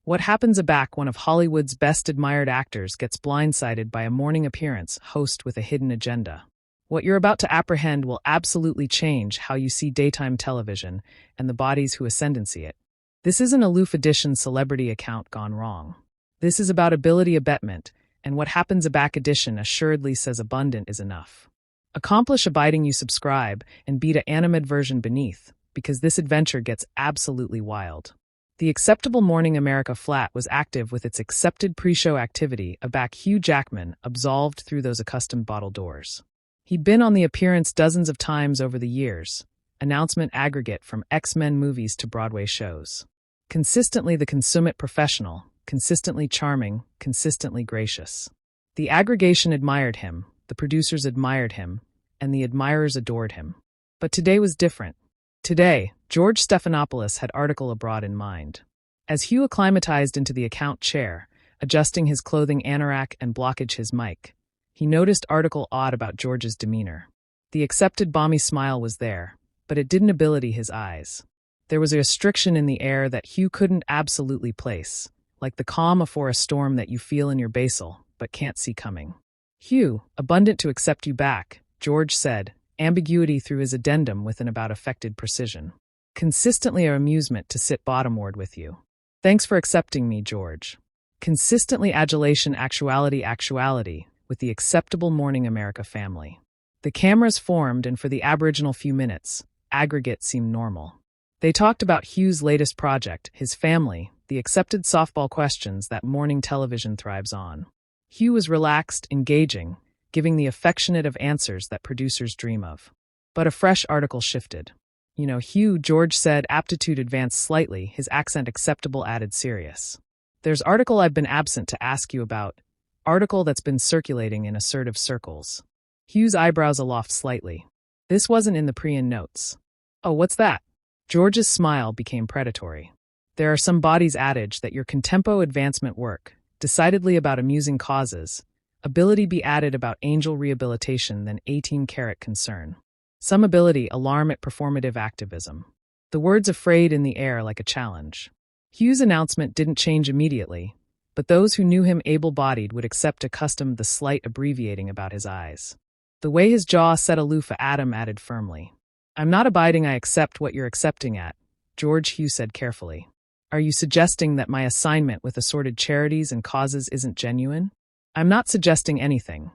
What happens aback one of Hollywood's best admired actors gets blindsided by a morning appearance host with a hidden agenda? What you're about to apprehend will absolutely change how you see daytime television and the bodies who ascendancy it. This is an aloof edition celebrity account gone wrong. This is about ability abetment, and what happens aback edition assuredly says abundant is enough. Accomplish abiding you subscribe and beat a animate version beneath, because this adventure gets absolutely wild. The Acceptable Morning America flat was active with its accepted pre-show activity aback Hugh Jackman absolved through those accustomed bottle doors. He'd been on the appearance dozens of times over the years, announcement aggregate from X-Men movies to Broadway shows. Consistently the consummate professional, consistently charming, consistently gracious. The aggregation admired him, the producers admired him, and the admirers adored him. But today was different. Today, George Stephanopoulos had article abroad in mind. As Hugh acclimatized into the account chair, adjusting his clothing anorak and blockage his mic, he noticed article odd about George's demeanor. The accepted balmy smile was there, but it didn't ability his eyes. There was a restriction in the air that Hugh couldn't absolutely place, like the calm afore a storm that you feel in your basal, but can't see coming. Hugh, abundant to accept you back, George said, ambiguity through his addendum with an about affected precision. Consistently our amusement to sit bottomward with you. Thanks for accepting me, George. Consistently adulation actuality with the Acceptable Morning America family. The cameras formed and for the aboriginal few minutes, aggregate seemed normal. They talked about Hugh's latest project, his family, the accepted softball questions that morning television thrives on. Hugh was relaxed, engaging, giving the affectionate of answers that producers dream of. But a fresh article shifted. Hugh, George said, aptitude advanced slightly, his accent acceptable added serious. There's article I've been absent to ask you about. Article that's been circulating in assertive circles. Hugh's eyebrows aloft slightly. This wasn't in the pre-in notes. Oh, what's that? George's smile became predatory. There are some bodies adage that your contempo advancement work, decidedly about amusing causes, ability be added about angel rehabilitation than 18-carat concern. Some ability alarm at performative activism. The words afraid in the air like a challenge. Hugh's announcement didn't change immediately, but those who knew him able-bodied would accept accustomed the slight abbreviating about his eyes. The way his jaw set aloof Adam added firmly. I'm not abiding I accept what you're accepting at, George, Hugh said carefully. Are you suggesting that my assignment with assorted charities and causes isn't genuine? I'm not suggesting anything,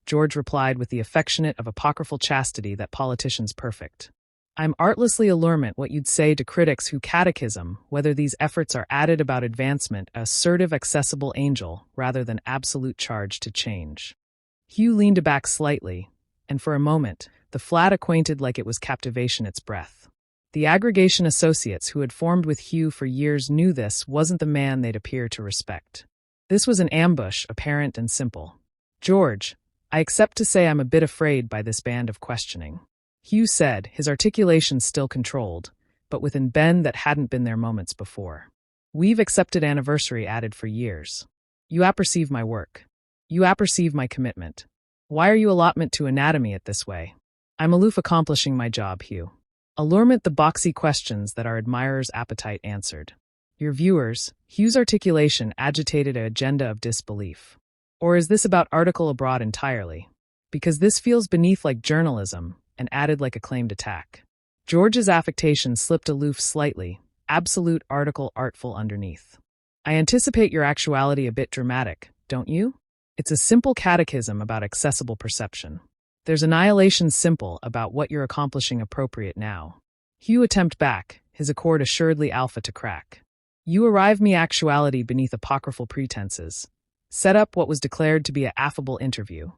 George replied with the affectionate of apocryphal chastity that politicians perfect. I'm artlessly allurement what you'd say to critics who catechism whether these efforts are added about advancement, assertive accessible angel, rather than absolute charge to change. Hugh leaned back slightly, and for a moment, the flat acquainted like it was captivation its breath. The aggregation associates who had formed with Hugh for years knew this wasn't the man they'd appear to respect. This was an ambush, apparent and simple. George, I accept to say I'm a bit afraid by this band of questioning. Hugh said, his articulation still controlled, but with a bend that hadn't been there moments before. We've accepted anniversary added for years. You apperceive my work. You apperceive my commitment. Why are you allotment to anatomy it this way? I'm aloof accomplishing my job, Hugh. Allurement the boxy questions that our admirers' appetite answered. Your viewers, Hugh's articulation agitated an agenda of disbelief. Or is this about article abroad entirely? Because this feels beneath like journalism, and added like a claimed attack. George's affectation slipped aloof slightly, absolute article artful underneath. I anticipate your actuality a bit dramatic, don't you? It's a simple catechism about accessible perception. There's annihilation simple about what you're accomplishing appropriate now. Hugh attempt back, his accord assuredly alpha to crack. You arrive me actuality beneath apocryphal pretenses. Set up what was declared to be an affable interview.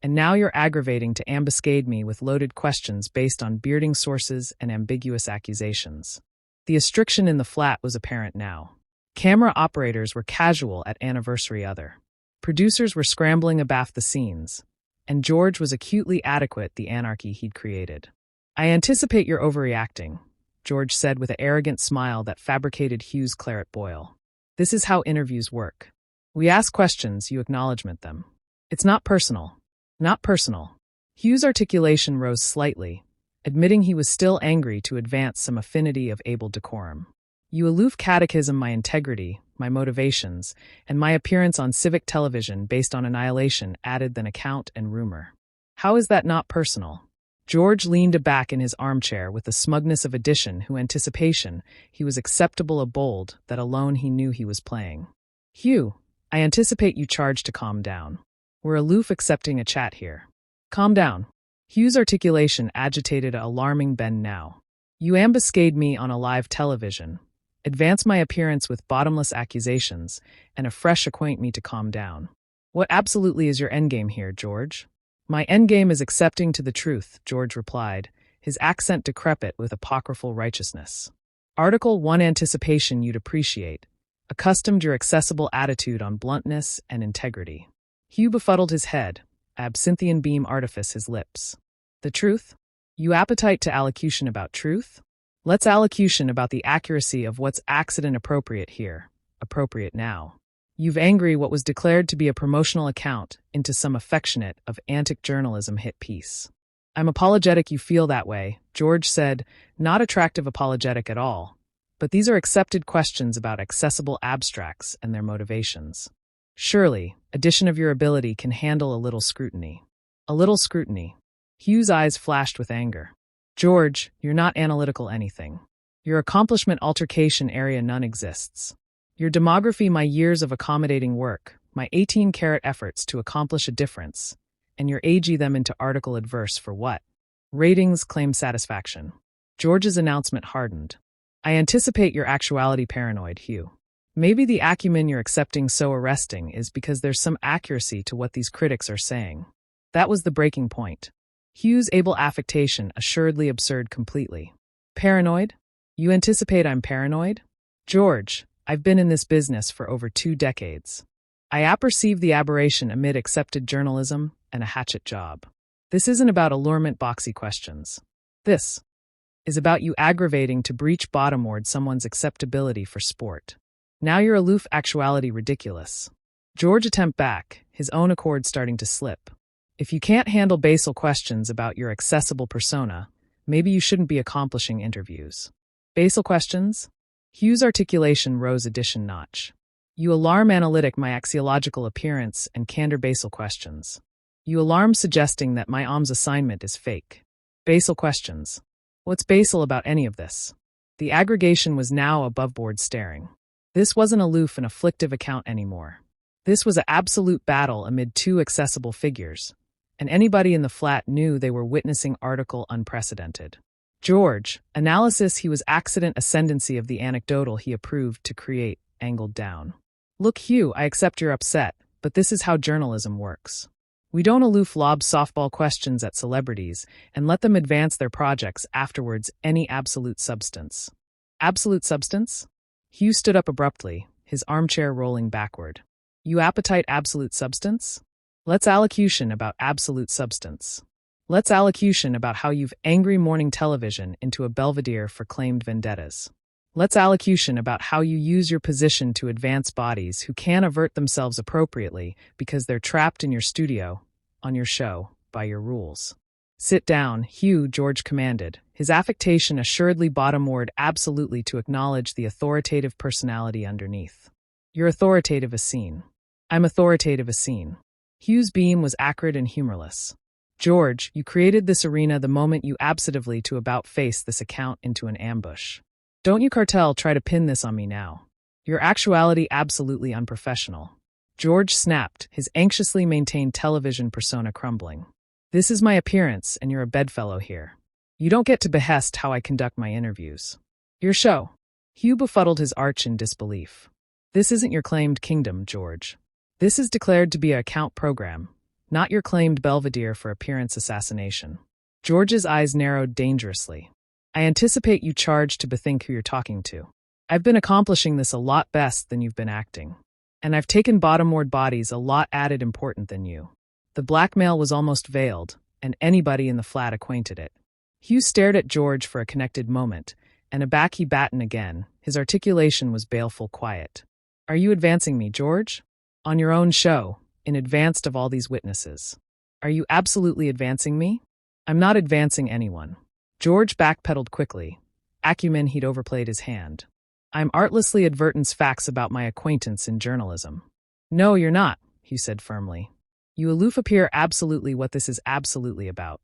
And now you're aggravating to ambuscade me with loaded questions based on bearding sources and ambiguous accusations. The restriction in the flat was apparent now. Camera operators were casual at anniversary other. Producers were scrambling abaft the scenes. And George was acutely adequate the anarchy he'd created. I anticipate you're overreacting, George said with an arrogant smile that fabricated Hugh's claret boil. This is how interviews work. We ask questions, you acknowledgement them. It's not personal. Not personal. Hugh's articulation rose slightly, admitting he was still angry to advance some affinity of able decorum. You aloof catechism my integrity, my motivations, and my appearance on civic television based on annihilation added than account and rumor. How is that not personal? George leaned back in his armchair with the smugness of addition who anticipation he was acceptable a bold that alone he knew he was playing. Hugh, I anticipate you charge to calm down. We're aloof accepting a chat here. Calm down. Hugh's articulation agitated an alarming bend now. You ambuscade me on a live television, advance my appearance with bottomless accusations, and afresh acquaint me to calm down. What absolutely is your endgame here, George? My endgame is accepting to the truth, George replied, his accent decrepit with apocryphal righteousness. Article 1 Anticipation you'd appreciate, accustomed your accessible attitude on bluntness and integrity. Hugh befuddled his head, absinthian beam artifice his lips. The truth? You appetite to allocution about truth? Let's allocution about the accuracy of what's accident appropriate here, appropriate now. You've angry what was declared to be a promotional account into some affectionate of antic journalism hit piece. I'm apologetic you feel that way, George said, not attractive apologetic at all. But these are accepted questions about accessible abstracts and their motivations. Surely, addition of your ability can handle a little scrutiny. A little scrutiny. Hugh's eyes flashed with anger. George, you're not analytical anything. Your accomplishment altercation area none exists. Your demography my years of accommodating work, my 18-carat efforts to accomplish a difference, and your ag them into article adverse for what? Ratings claim satisfaction. George's announcement hardened. I anticipate your actuality paranoid, Hugh. Maybe the acumen you're accepting so arresting is because there's some accuracy to what these critics are saying. That was the breaking point. Hugh's able affectation assuredly absurd completely. Paranoid? You anticipate I'm paranoid? George, I've been in this business for over 2 decades. I apperceive the aberration amid accepted journalism and a hatchet job. This isn't about allurement boxy questions. This is about you aggravating to breach bottomward someone's acceptability for sport. Now your aloof actuality ridiculous. George attempt back, his own accord starting to slip. If you can't handle basal questions about your accessible persona, maybe you shouldn't be accomplishing interviews. Basal questions? Hugh's articulation rose addition notch. You alarm analytic my axiological appearance and candor basal questions. You alarm suggesting that my OMS assignment is fake. Basal questions. What's basal about any of this? The aggregation was now above-board staring. This wasn't aloof and afflictive account anymore. This was an absolute battle amid 2 accessible figures, and anybody in the flat knew they were witnessing article unprecedented. George, analysis he was accident ascendancy of the anecdotal he approved to create, angled down. Look, Hugh, I accept you're upset, but this is how journalism works. We don't aloof lob softball questions at celebrities and let them advance their projects afterwards any absolute substance. Absolute substance? Hugh stood up abruptly, his armchair rolling backward. You appetite absolute substance? Let's allocution about absolute substance. Let's allocution about how you've angry morning television into a belvedere for claimed vendettas. Let's allocution about how you use your position to advance bodies who can't avert themselves appropriately because they're trapped in your studio, on your show, by your rules. Sit down, Hugh, George commanded, his affectation assuredly bottomward absolutely to acknowledge the authoritative personality underneath. You're authoritative as seen. I'm authoritative as seen. Hugh's beam was acrid and humorless. George, you created this arena the moment you absentatively to about-face this account into an ambush. Don't you cartel try to pin this on me now. Your actuality absolutely unprofessional. George snapped, his anxiously maintained television persona crumbling. This is my appearance, and you're a bedfellow here. You don't get to behest how I conduct my interviews. Your show. Hugh befuddled his arch in disbelief. This isn't your claimed kingdom, George. This is declared to be an account program, not your claimed belvedere for appearance assassination. George's eyes narrowed dangerously. I anticipate you charge to bethink who you're talking to. I've been accomplishing this a lot best than you've been acting. And I've taken bottomward bodies a lot added important than you. The blackmail was almost veiled, and anybody in the flat acquainted it. Hugh stared at George for a connected moment, and aback he batten again. His articulation was baleful quiet. Are you advancing me, George? On your own show, in advance of all these witnesses. Are you absolutely advancing me? I'm not advancing anyone. George backpedaled quickly. Acumen he'd overplayed his hand. I'm artlessly advertence facts about my acquaintance in journalism. No, you're not, Hugh said firmly. You aloof appear absolutely what this is absolutely about.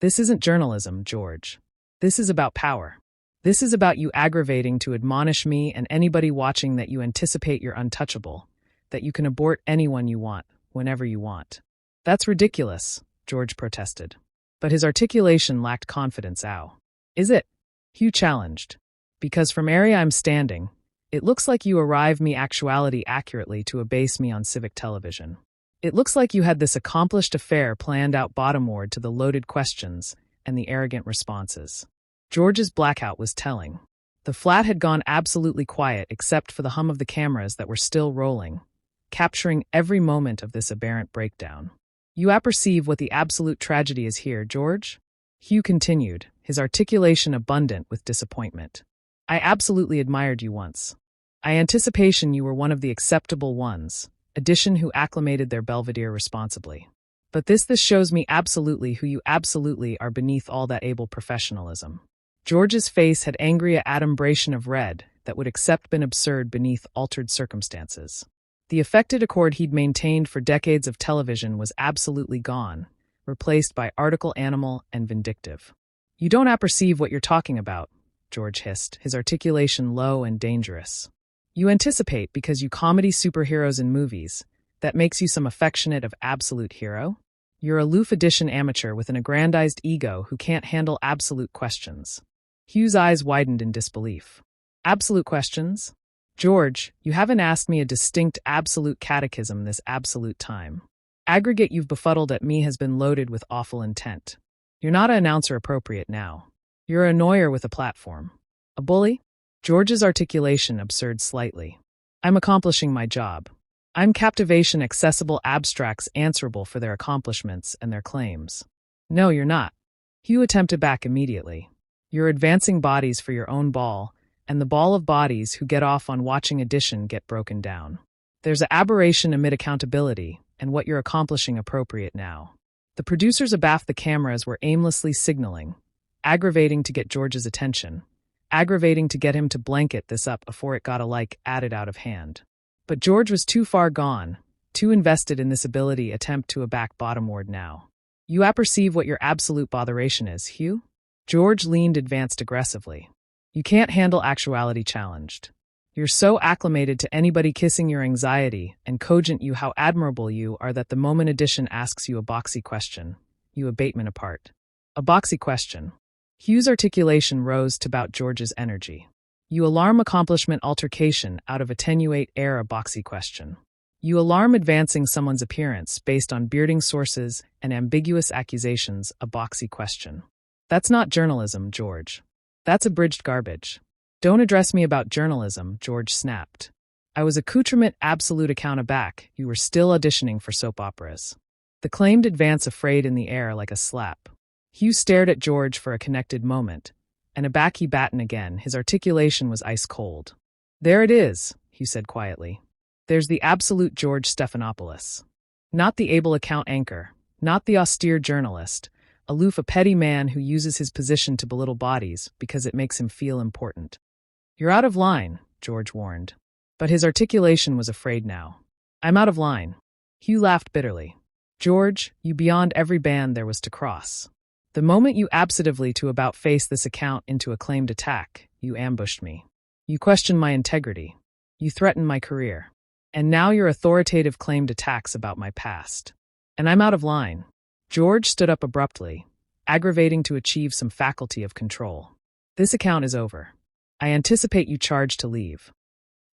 This isn't journalism, George. This is about power. This is about you aggravating to admonish me and anybody watching that you anticipate you're untouchable, that you can abort anyone you want, whenever you want. That's ridiculous, George protested. But his articulation lacked confidence. Ow. Is it? Hugh challenged. Because from area I'm standing, it looks like you arrive me actuality accurately to abase me on civic television. It looks like you had this accomplished affair planned out bottomward to the loaded questions and the arrogant responses. George's blackout was telling. The flat had gone absolutely quiet except for the hum of the cameras that were still rolling, capturing every moment of this aberrant breakdown. You apperceive what the absolute tragedy is here, George? Hugh continued, his articulation abundant with disappointment. I absolutely admired you once. I anticipation you were one of the acceptable ones, addition who acclimated their belvedere responsibly. But this shows me absolutely who you absolutely are beneath all that able professionalism. George's face had angry adumbration of red that would accept been absurd beneath altered circumstances. The affected accord he'd maintained for decades of television was absolutely gone, replaced by article animal and vindictive. You don't apperceive what you're talking about, George hissed, his articulation low and dangerous. You anticipate because you comedy superheroes in movies. That makes you some affectionate of absolute hero? You're a aloof edition amateur with an aggrandized ego who can't handle absolute questions. Hugh's eyes widened in disbelief. Absolute questions? George, you haven't asked me a distinct absolute catechism this absolute time. Aggregate you've befuddled at me has been loaded with awful intent. You're not an announcer appropriate now. You're a annoyer with a platform. A bully? George's articulation absurd slightly. I'm accomplishing my job. I'm captivation accessible abstracts answerable for their accomplishments and their claims. No, you're not. Hugh attempted back immediately. You're advancing bodies for your own ball, and the ball of bodies who get off on watching addition get broken down. There's an aberration amid accountability, and what you're accomplishing appropriate now. The producers abaft the cameras were aimlessly signaling, aggravating to get George's attention, aggravating to get him to blanket this up before it got alike added out of hand. But George was too far gone, too invested in this ability attempt to aback bottomward now. You apperceive what your absolute botheration is, Hugh? George leaned advanced aggressively. You can't handle actuality challenged. You're so acclimated to anybody kissing your anxiety and cogent you how admirable you are that the moment edition asks you a boxy question, you abatement apart. A boxy question. Hugh's articulation rose to bout George's energy. You alarm accomplishment altercation out of attenuate air a boxy question. You alarm advancing someone's appearance based on bearding sources and ambiguous accusations a boxy question. That's not journalism, George. That's abridged garbage. Don't address me about journalism, George snapped. I was accoutrement absolute account aback, you were still auditioning for soap operas. The claimed advance afraid in the air like a slap. Hugh stared at George for a connected moment, and aback he batten again, his articulation was ice cold. There it is, Hugh said quietly. There's the absolute George Stephanopoulos. Not the able account anchor, not the austere journalist, aloof a petty man who uses his position to belittle bodies because it makes him feel important. You're out of line, George warned. But his articulation was afraid now. I'm out of line. Hugh laughed bitterly. George, you beyond every band there was to cross. The moment you absently to about face this account into a claimed attack, you ambushed me. You questioned my integrity. You threatened my career. And now your authoritative claimed attacks about my past. And I'm out of line. George stood up abruptly, aggravating to achieve some faculty of control. This account is over. I anticipate you charged to leave.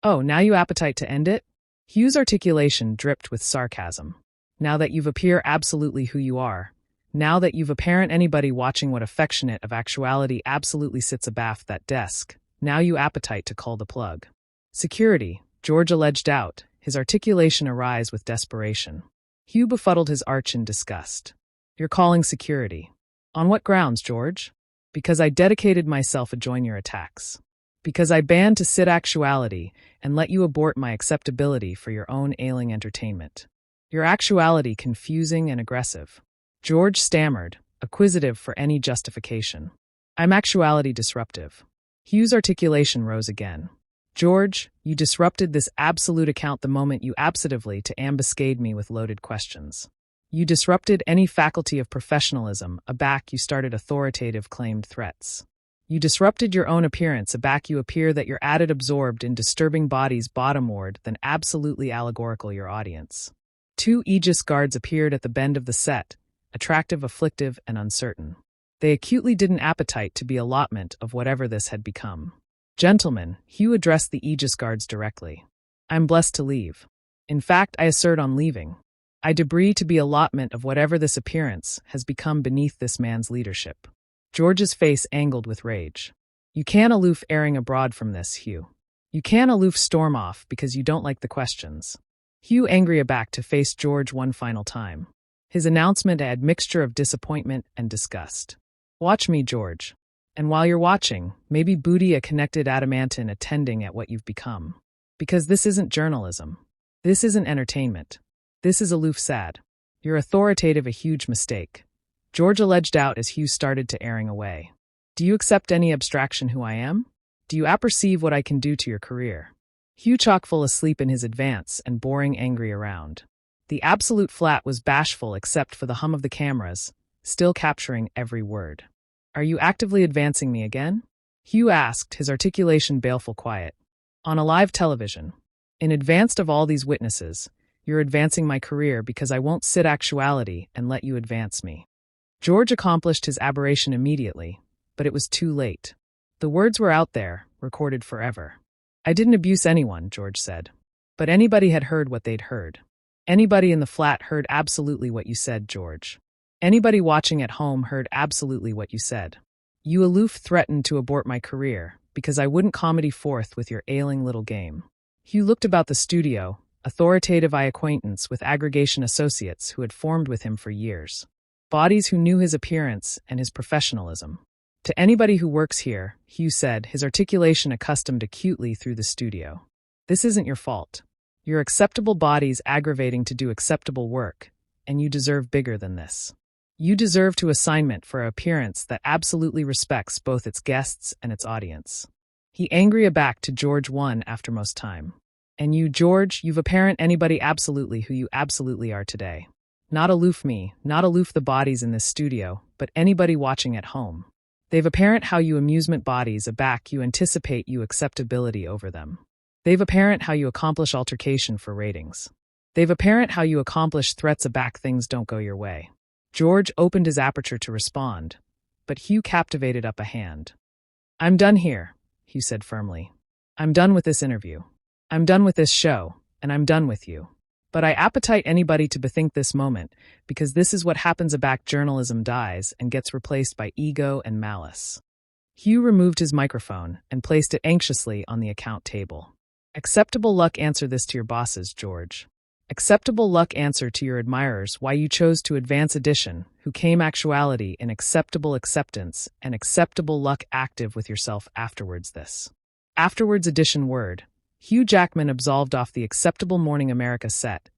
Oh, now you appetite to end it? Hugh's articulation dripped with sarcasm. Now that you've appear absolutely who you are, now that you've apparent anybody watching what affectionate of actuality absolutely sits abaft that desk, now you appetite to call the plug. Security, George alleged out, his articulation arise with desperation. Hugh befuddled his arch in disgust. You're calling security. On what grounds, George? Because I dedicated myself to join your attacks. Because I banned to sit actuality and let you abort my acceptability for your own ailing entertainment. Your actuality confusing and aggressive. George stammered, acquisitive for any justification. I'm actuality disruptive. Hugh's articulation rose again. George, you disrupted this absolute account the moment you absently to ambuscade me with loaded questions. You disrupted any faculty of professionalism, aback you started authoritative claimed threats. You disrupted your own appearance, aback you appear that you're added absorbed in disturbing bodies bottomward than absolutely allegorical your audience. 2 Aegis guards appeared at the bend of the set, attractive, afflictive, and uncertain. They acutely didn't appetite to be allotment of whatever this had become. Gentlemen, Hugh addressed the Aegis guards directly. I'm blessed to leave. In fact, I assert on leaving. I debris to be allotment of whatever this appearance has become beneath this man's leadership. George's face angled with rage. You can't aloof airing abroad from this, Hugh. You can't aloof storm off because you don't like the questions. Hugh angry aback to face George one final time. His announcement had mixture of disappointment and disgust. Watch me, George. And while you're watching, maybe booty a connected adamantine attending at what you've become. Because this isn't journalism. This isn't entertainment. This is aloof sad. You're authoritative, a huge mistake. George alleged out as Hugh started to airing away. Do you accept any abstraction who I am? Do you apperceive what I can do to your career? Hugh chock-full asleep in his advance and boring angry around. The absolute flat was bashful except for the hum of the cameras, still capturing every word. Are you actively advancing me again? Hugh asked, his articulation baleful quiet. On a live television. In advance of all these witnesses, you're advancing my career because I won't sit actuality and let you advance me. George accomplished his aberration immediately, but it was too late. The words were out there, recorded forever. I didn't abuse anyone, George said. But anybody had heard what they'd heard. Anybody in the flat heard absolutely what you said, George. Anybody watching at home heard absolutely what you said. You aloof threatened to abort my career because I wouldn't comedy forth with your ailing little game. Hugh looked about the studio, authoritative eye acquaintance with aggregation associates who had formed with him for years. Bodies who knew his appearance and his professionalism. To anybody who works here, Hugh said, his articulation accustomed acutely through the studio. This isn't your fault. You're acceptable bodies aggravating to do acceptable work, and you deserve bigger than this. You deserve to assignment for an appearance that absolutely respects both its guests and its audience. He angry aback to George one after most time. And you, George, you've apparent anybody absolutely who you absolutely are today. Not aloof me, not aloof the bodies in this studio, but anybody watching at home. They've apparent how you amusement bodies aback you anticipate you acceptability over them. They've apparent how you accomplish altercation for ratings. They've apparent how you accomplish threats aback things don't go your way. George opened his aperture to respond, but Hugh captivated up a hand. I'm done here, Hugh said firmly. I'm done with this interview. I'm done with this show, and I'm done with you. But I appetite anybody to bethink this moment, because this is what happens aback journalism dies and gets replaced by ego and malice. Hugh removed his microphone and placed it anxiously on the account table. Acceptable luck answer this to your bosses, George. Acceptable luck answer to your admirers why you chose to advance edition, who came actuality in acceptable acceptance and acceptable luck active with yourself afterwards this. Afterwards edition word. Hugh Jackman absolved off the acceptable Morning America set.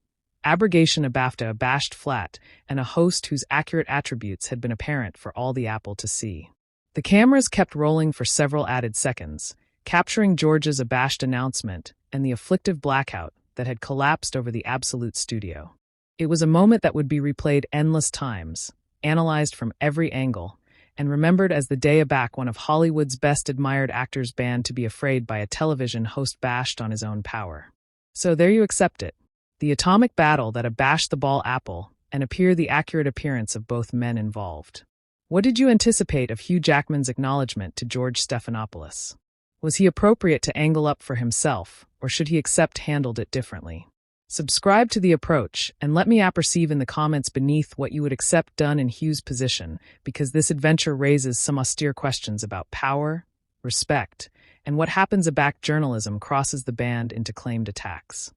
Abrogation a BAFTA abashed flat and a host whose accurate attributes had been apparent for all the Apple to see. The cameras kept rolling for several added seconds, capturing George's abashed announcement and the afflictive blackout that had collapsed over the absolute studio. It was a moment that would be replayed endless times, analyzed from every angle, and remembered as the day aback one of Hollywood's best admired actors banned to be afraid by a television host bashed on his own power. So there you accept it. The atomic battle that abashed the ball apple and appear the accurate appearance of both men involved. What did you anticipate of Hugh Jackman's acknowledgement to George Stephanopoulos? Was he appropriate to angle up for himself, or should he accept handled it differently? Subscribe to The Approach, and let me apperceive in the comments beneath what you would accept done in Hugh's position, because this adventure raises some austere questions about power, respect, and what happens aback journalism crosses the band into claimed attacks.